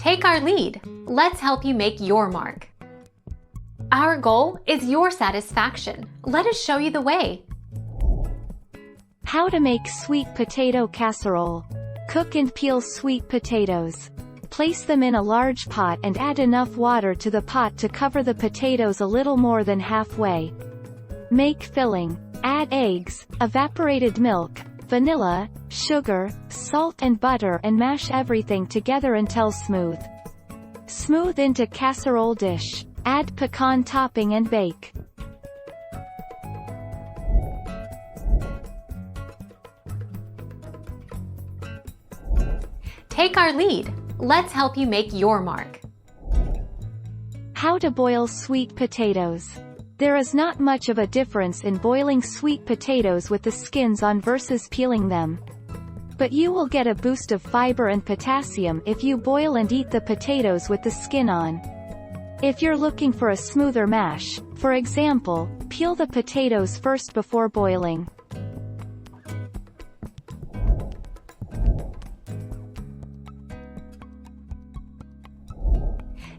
Take our lead. Let's help you make your mark. Our goal is your satisfaction. Let us show you the way. How to make sweet potato casserole. Cook and peel sweet potatoes. Place them in a large pot and add enough water to the pot to cover the potatoes a little more than halfway. Make filling. Add eggs, evaporated milk, vanilla, sugar, salt and butter and mash everything together until smooth. Smooth into casserole dish. Add pecan topping and bake. Take our lead. Let's help you make your mark. How to boil sweet potatoes. There is not much of a difference in boiling sweet potatoes with the skins on versus peeling them. But you will get a boost of fiber and potassium if you boil and eat the potatoes with the skin on. If you're looking for a smoother mash, for example, peel the potatoes first before boiling.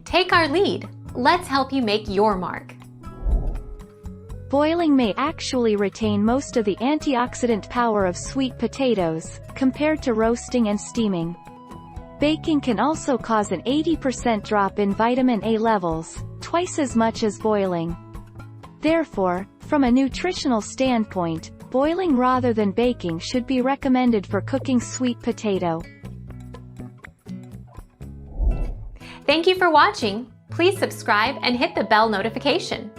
Take our lead. Let's help you make your mark. Boiling may actually retain most of the antioxidant power of sweet potatoes, compared to roasting and steaming. Baking can also cause an 80% drop in vitamin A levels, twice as much as boiling. Therefore, from a nutritional standpoint, boiling rather than baking should be recommended for cooking sweet potato. Thank you for watching. Please subscribe and hit the bell notification.